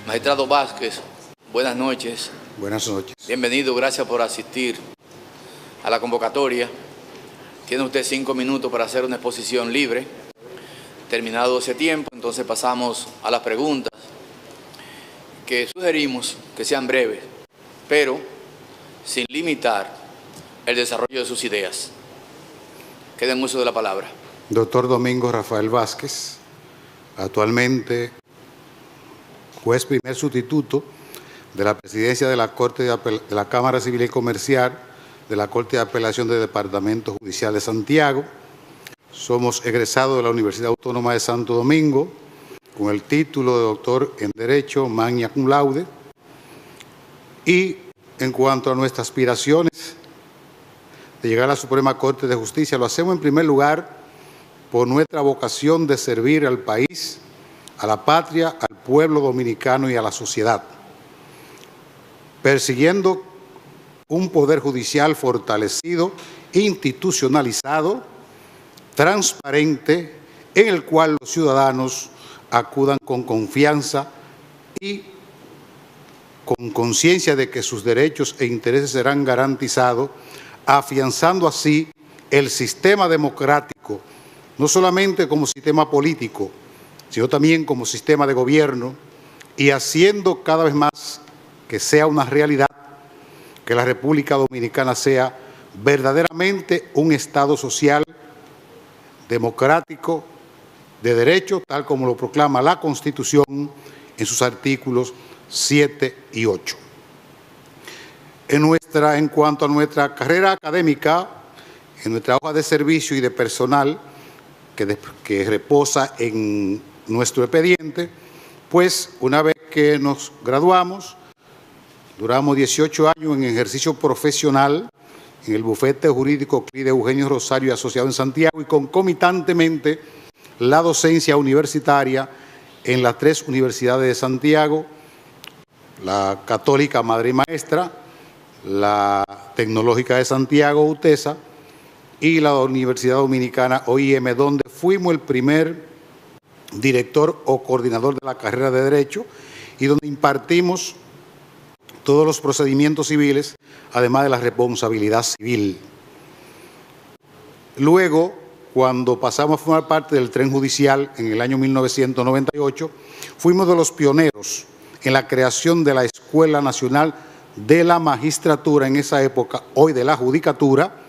Magistrado Vázquez, buenas noches. Buenas noches. Bienvenido, gracias por asistir a la convocatoria. Tiene usted 5 minutos para hacer una exposición libre. Terminado ese tiempo, entonces pasamos a las preguntas, que sugerimos que sean breves, pero sin limitar el desarrollo de sus ideas. Queda en uso de la palabra. Doctor Domingo Rafael Vázquez, actualmente juez primer sustituto de la presidencia de la Corte de la Cámara Civil y Comercial de la Corte de Apelación del Departamento Judicial de Santiago. Somos egresados de la Universidad Autónoma de Santo Domingo con el título de doctor en Derecho, magna cum laude. Y en cuanto a nuestras aspiraciones de llegar a la Suprema Corte de Justicia, lo hacemos en primer lugar por nuestra vocación de servir al país, a la patria, al pueblo dominicano y a la sociedad, persiguiendo un poder judicial fortalecido, institucionalizado, transparente, en el cual los ciudadanos acudan con confianza y con conciencia de que sus derechos e intereses serán garantizados, afianzando así el sistema democrático, no solamente como sistema político, sino también como sistema de gobierno, y haciendo cada vez más que sea una realidad que la República Dominicana sea verdaderamente un Estado social, democrático, de derecho, tal como lo proclama la Constitución en sus artículos 7 y 8. En cuanto a nuestra carrera académica, en nuestra hoja de servicio y de personal que reposa en nuestro expediente, pues una vez que nos graduamos, duramos 18 años en ejercicio profesional en el bufete jurídico CLI de Eugenio Rosario y Asociado en Santiago, y concomitantemente la docencia universitaria en las 3 universidades de Santiago, la Católica Madre y Maestra, la Tecnológica de Santiago, UTESA, y la Universidad Dominicana, OIM, donde fuimos el primer director o coordinador de la carrera de Derecho y donde impartimos todos los procedimientos civiles, además de la responsabilidad civil. Luego, cuando pasamos a formar parte del tren judicial en el año 1998, fuimos de los pioneros en la creación de la Escuela Nacional de la Magistratura, en esa época, hoy de la Judicatura,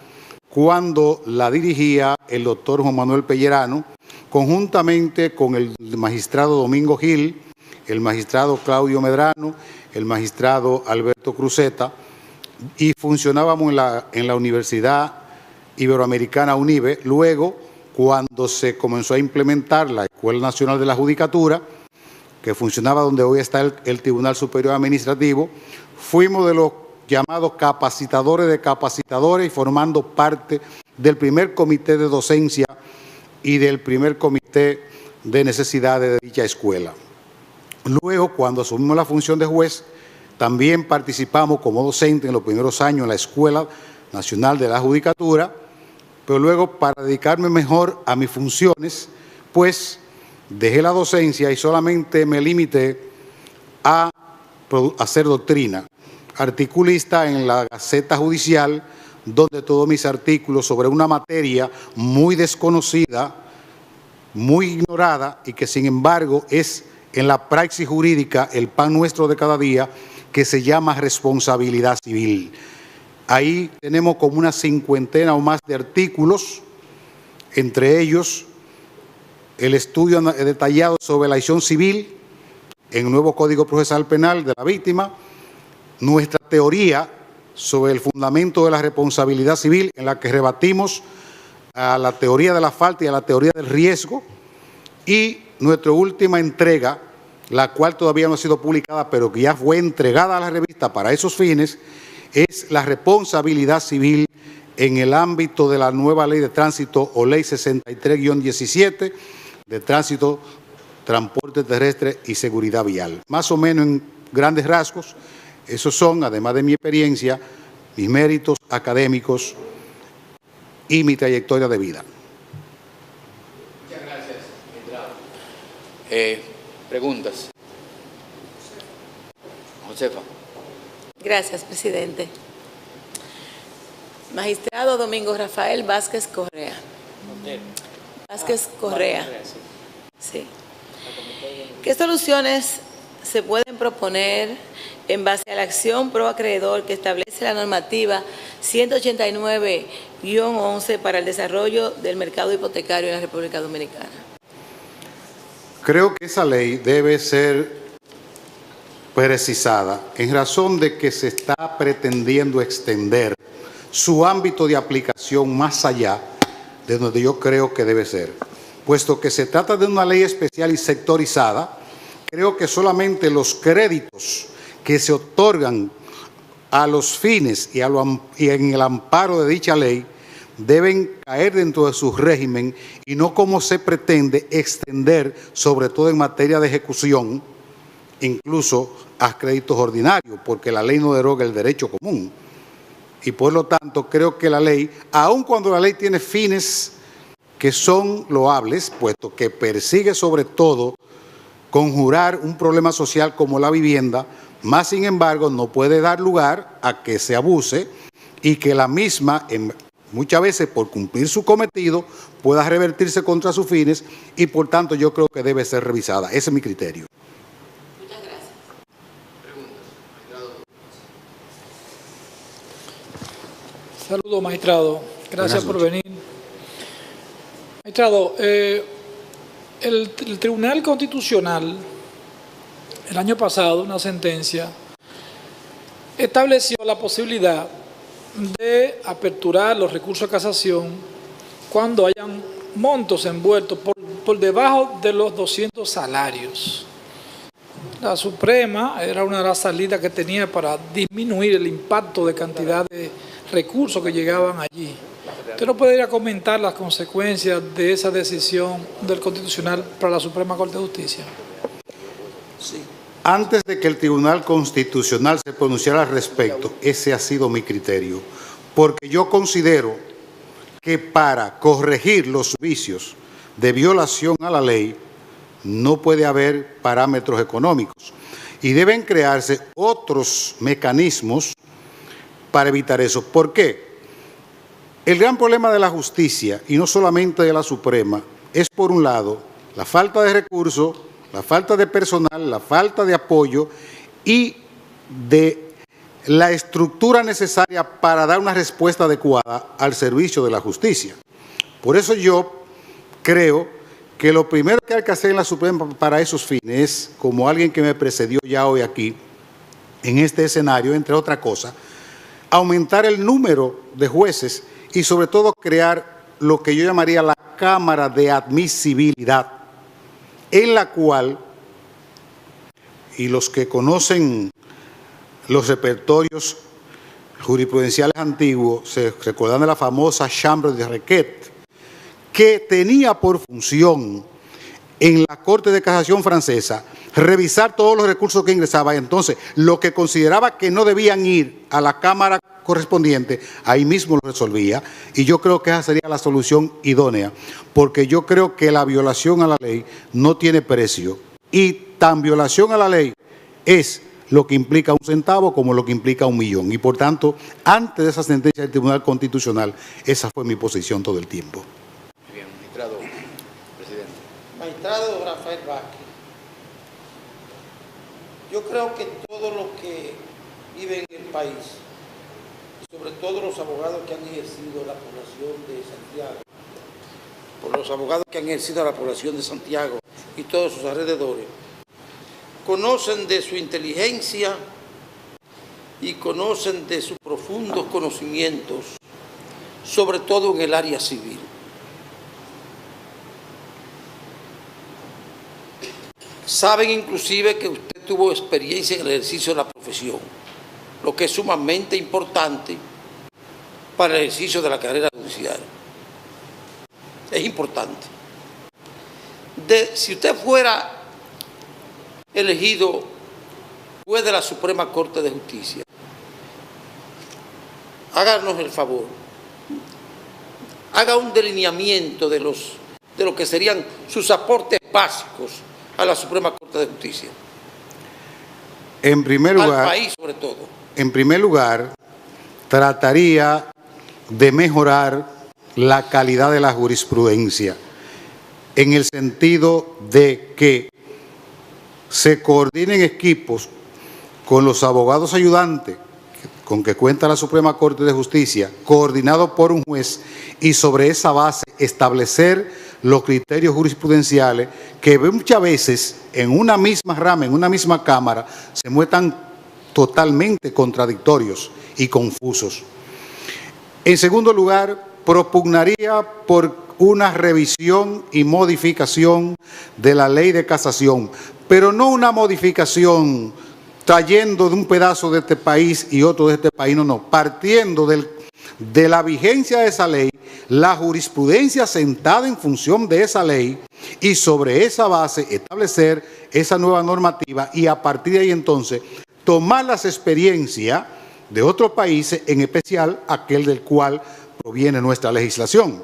cuando la dirigía el doctor Juan Manuel Pellerano, conjuntamente con el magistrado Domingo Gil, el magistrado Claudio Medrano, el magistrado Alberto Cruzeta, y funcionábamos en la Universidad Iberoamericana UNIBE. Luego, cuando se comenzó a implementar la Escuela Nacional de la Judicatura, que funcionaba donde hoy está el Tribunal Superior Administrativo, fuimos de los llamados capacitadores de capacitadores y formando parte del primer comité de docencia y del primer comité de necesidades de dicha escuela. Luego, cuando asumimos la función de juez, también participamos como docente en los primeros años en la Escuela Nacional de la Judicatura, pero luego, para dedicarme mejor a mis funciones, pues dejé la docencia y solamente me limité a hacer doctrina, articulista en la Gaceta Judicial, donde todos mis artículos sobre una materia muy desconocida, muy ignorada, y que sin embargo es en la praxis jurídica el pan nuestro de cada día, que se llama responsabilidad civil. Ahí tenemos como una 50 o más de artículos, entre ellos el estudio detallado sobre la acción civil en el nuevo Código Procesal Penal de la víctima, nuestra teoría sobre el fundamento de la responsabilidad civil, en la que rebatimos a la teoría de la falta y a la teoría del riesgo, y nuestra última entrega, la cual todavía no ha sido publicada, pero que ya fue entregada a la revista para esos fines, es la responsabilidad civil en el ámbito de la nueva Ley de Tránsito o Ley 63-17 de Tránsito, Transporte Terrestre y Seguridad Vial. Más o menos en grandes rasgos, esos son, además de mi experiencia, mis méritos académicos y mi trayectoria de vida. Muchas gracias, magistrado. Preguntas. Josefa. Gracias, presidente. Magistrado Domingo Rafael Vázquez Correa. Vázquez Correa. Sí. ¿Qué soluciones se pueden proponer en base a la acción pro acreedor que establece la normativa 189-11 para el desarrollo del mercado hipotecario en la República Dominicana? Creo que esa ley debe ser precisada en razón de que se está pretendiendo extender su ámbito de aplicación más allá de donde yo creo que debe ser. Puesto que se trata de una ley especial y sectorizada, creo que solamente los créditos que se otorgan a los fines y en el amparo de dicha ley deben caer dentro de su régimen y no como se pretende extender, sobre todo en materia de ejecución, incluso a créditos ordinarios, porque la ley no deroga el derecho común. Y por lo tanto creo que la ley, aun cuando la ley tiene fines que son loables, puesto que persigue sobre todo conjurar un problema social como la vivienda, más sin embargo no puede dar lugar a que se abuse y que la misma, muchas veces por cumplir su cometido, pueda revertirse contra sus fines y por tanto yo creo que debe ser revisada. Ese es mi criterio. Muchas gracias. Saludos, magistrado. Gracias por venir. Magistrado, el Tribunal Constitucional, el año pasado, una sentencia, estableció la posibilidad de aperturar los recursos de casación cuando hayan montos envueltos por debajo de los 200 salarios. La Suprema era una de las salidas que tenía para disminuir el impacto de cantidad de recursos que llegaban allí. ¿Usted no podría comentar las consecuencias de esa decisión del Constitucional para la Suprema Corte de Justicia? Sí. Antes de que el Tribunal Constitucional se pronunciara al respecto, ese ha sido mi criterio, porque yo considero que para corregir los vicios de violación a la ley no puede haber parámetros económicos y deben crearse otros mecanismos para evitar eso. ¿Por qué? El gran problema de la justicia, y no solamente de la Suprema, es por un lado la falta de recursos, la falta de personal, la falta de apoyo y de la estructura necesaria para dar una respuesta adecuada al servicio de la justicia. Por eso yo creo que lo primero que hay que hacer en la Suprema para esos fines es, como alguien que me precedió ya hoy aquí, en este escenario, entre otras cosas, aumentar el número de jueces y sobre todo crear lo que yo llamaría la Cámara de Admisibilidad, en la cual, y los que conocen los repertorios jurisprudenciales antiguos se recuerdan de la famosa Chambre de Requête, que tenía por función en la Corte de Casación francesa revisar todos los recursos que ingresaban. Entonces, lo que consideraba que no debían ir a la Cámara correspondiente, ahí mismo lo resolvía, y yo creo que esa sería la solución idónea, porque yo creo que la violación a la ley no tiene precio, y tan violación a la ley es lo que implica un centavo como lo que implica 1 millón, y por tanto, antes de esa sentencia del Tribunal Constitucional, esa fue mi posición todo el tiempo. Bien, magistrado, presidente. Magistrado Rafael Vázquez, yo creo que todos los que viven en el país, sobre todo los abogados que han ejercido la población de Santiago, por los abogados que han ejercido la población de Santiago y todos sus alrededores, conocen de su inteligencia y conocen de sus profundos conocimientos, sobre todo en el área civil. Saben inclusive que usted tuvo experiencia en el ejercicio de la profesión, lo que es sumamente importante para el ejercicio de la carrera judicial. Es importante. Si usted fuera elegido juez de la Suprema Corte de Justicia, háganos el favor, haga un delineamiento de lo que serían sus aportes básicos a la Suprema Corte de Justicia. En primer al lugar, país sobre todo. En primer lugar, trataría de mejorar la calidad de la jurisprudencia, en el sentido de que se coordinen equipos con los abogados ayudantes con que cuenta la Suprema Corte de Justicia, coordinado por un juez, y sobre esa base establecer los criterios jurisprudenciales que muchas veces en una misma rama, en una misma Cámara, se muestran totalmente contradictorios y confusos. En segundo lugar, propugnaría por una revisión y modificación de la ley de casación, pero no una modificación trayendo de un pedazo de este país y otro de este país, no, partiendo de la vigencia de esa ley, la jurisprudencia sentada en función de esa ley y sobre esa base establecer esa nueva normativa y a partir de ahí entonces tomar las experiencias de otros países, en especial aquel del cual proviene nuestra legislación.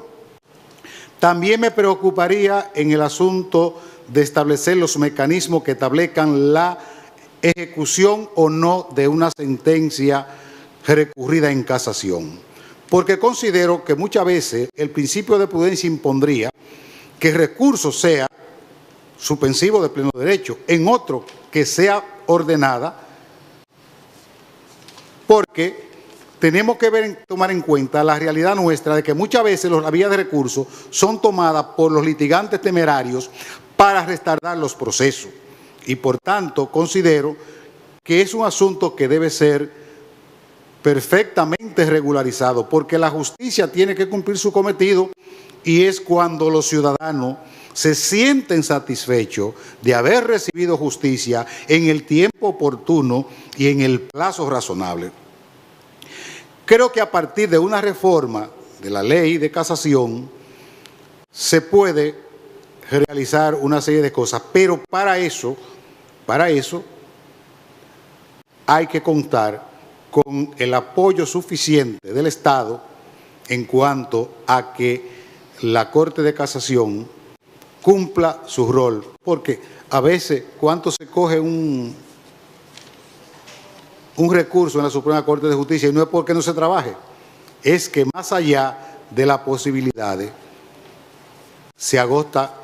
También me preocuparía en el asunto de establecer los mecanismos que establezcan la ejecución o no de una sentencia recurrida en casación, porque considero que muchas veces el principio de prudencia impondría que el recurso sea suspensivo de pleno derecho, en otro que sea ordenada, porque tenemos que tomar en cuenta la realidad nuestra de que muchas veces las vías de recurso son tomadas por los litigantes temerarios para retardar los procesos. Y por tanto considero que es un asunto que debe ser perfectamente regularizado, porque la justicia tiene que cumplir su cometido y es cuando los ciudadanos se sienten satisfechos de haber recibido justicia en el tiempo oportuno y en el plazo razonable. Creo que a partir de una reforma de la ley de casación se puede realizar una serie de cosas, pero para eso hay que contar con el apoyo suficiente del Estado en cuanto a que la Corte de Casación cumpla su rol, porque a veces cuánto se coge un recurso en la Suprema Corte de Justicia y no es porque no se trabaje, es que más allá de las posibilidades se agota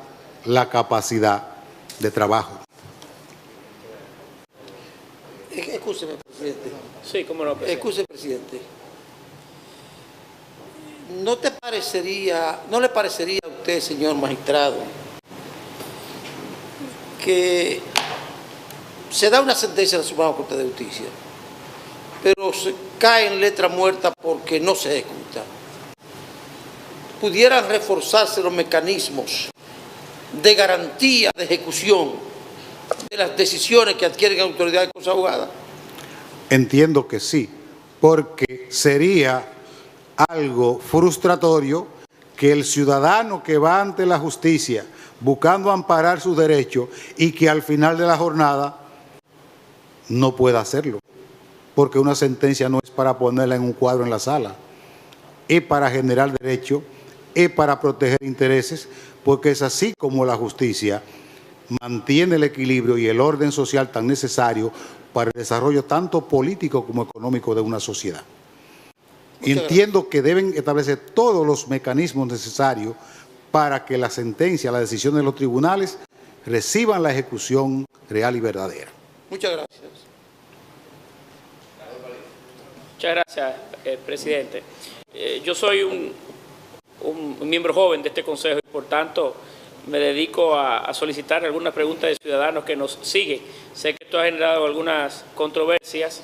la capacidad de trabajo. Excúseme, presidente. Sí, cómo no, presidente. Excúseme, presidente. ¿No le parecería a usted, señor magistrado, que se da una sentencia de la Suprema Corte de Justicia, pero se cae en letra muerta porque no se ejecuta? ¿Pudieran reforzarse los mecanismos de garantía de ejecución de las decisiones que adquieren autoridades consagradas? Entiendo que sí, porque sería algo frustratorio que el ciudadano que va ante la justicia buscando amparar sus derechos y que al final de la jornada no pueda hacerlo, porque una sentencia no es para ponerla en un cuadro en la sala, es para generar derechos, es para proteger intereses, porque es así como la justicia mantiene el equilibrio y el orden social tan necesario para el desarrollo tanto político como económico de una sociedad. Y entiendo que deben establecer todos los mecanismos necesarios para que la sentencia, la decisión de los tribunales reciban la ejecución real y verdadera. Muchas gracias. Muchas gracias, presidente. Yo soy un miembro joven de este Consejo y por tanto me dedico a solicitar algunas preguntas de ciudadanos que nos siguen. Sé que esto ha generado algunas controversias,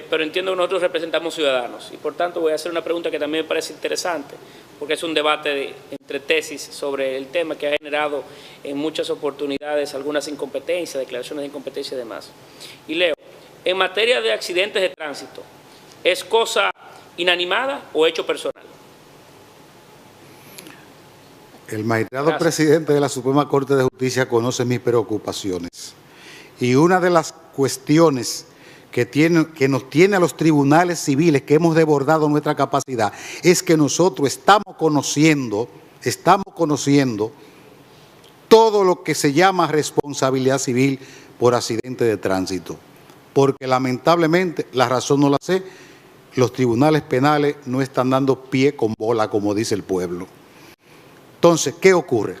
pero entiendo que nosotros representamos ciudadanos y por tanto voy a hacer una pregunta que también me parece interesante, porque es un debate entre tesis sobre el tema que ha generado en muchas oportunidades algunas incompetencias, declaraciones de incompetencia y demás. Y leo, en materia de accidentes de tránsito, ¿es cosa inanimada o hecho personal? El magistrado presidente de la Suprema Corte de Justicia conoce mis preocupaciones y una de las cuestiones que nos tiene a los tribunales civiles, que hemos desbordado nuestra capacidad, es que nosotros estamos conociendo todo lo que se llama responsabilidad civil por accidente de tránsito. porque lamentablemente, la razón no la sé, los tribunales penales no están dando pie con bola, como dice el pueblo. Entonces, ¿qué ocurre?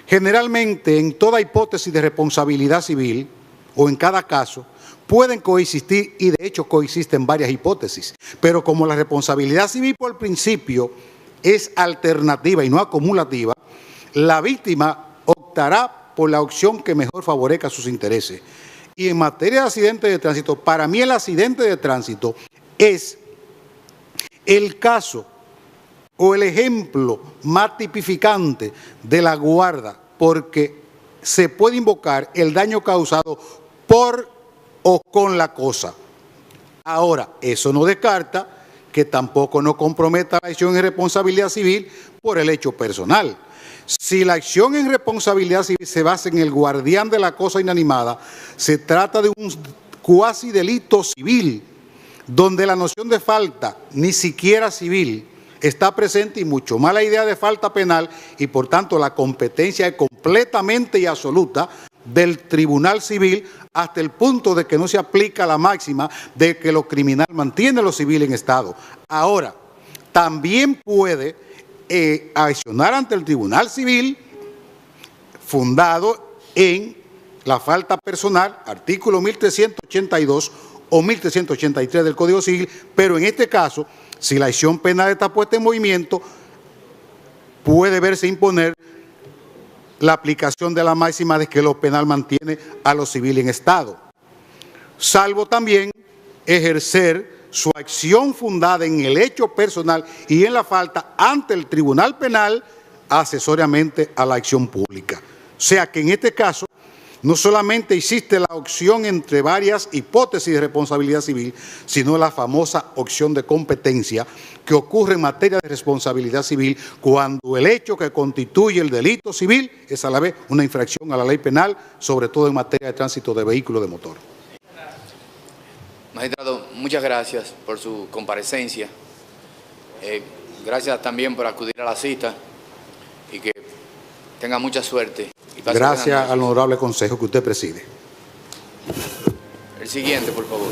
Generalmente, en toda hipótesis de responsabilidad civil, o en cada caso, pueden coexistir, y de hecho coexisten varias hipótesis, pero como la responsabilidad civil por principio es alternativa y no acumulativa, la víctima optará por la opción que mejor favorezca sus intereses. Y en materia de accidentes de tránsito, para mí el accidente de tránsito es el caso o el ejemplo más tipificante de la guarda, porque se puede invocar el daño causado por o con la cosa. Ahora, eso no descarta que tampoco no comprometa la acción en responsabilidad civil por el hecho personal. Si la acción en responsabilidad civil se basa en el guardián de la cosa inanimada, se trata de un cuasi delito civil, donde la noción de falta, ni siquiera civil, está presente, y mucho más la idea de falta penal, y por tanto la competencia es completamente y absoluta del tribunal civil, hasta el punto de que no se aplica la máxima de que lo criminal mantiene lo civil en estado. Ahora, también puede accionar ante el tribunal civil fundado en la falta personal, artículo 1382 o 1383 del Código Civil, pero en este caso, si la acción penal está puesta en movimiento, puede verse imponer la aplicación de la máxima de que lo penal mantiene a lo civil en estado, salvo también ejercer su acción fundada en el hecho personal y en la falta ante el tribunal penal accesoriamente a la acción pública. O sea que en este caso no solamente existe la opción entre varias hipótesis de responsabilidad civil, sino la famosa opción de competencia que ocurre en materia de responsabilidad civil cuando el hecho que constituye el delito civil es a la vez una infracción a la ley penal, sobre todo en materia de tránsito de vehículos de motor. Magistrado, muchas gracias por su comparecencia. Gracias también por acudir a la cita y que tenga mucha suerte. Gracias al honorable consejo que usted preside. El siguiente, por favor.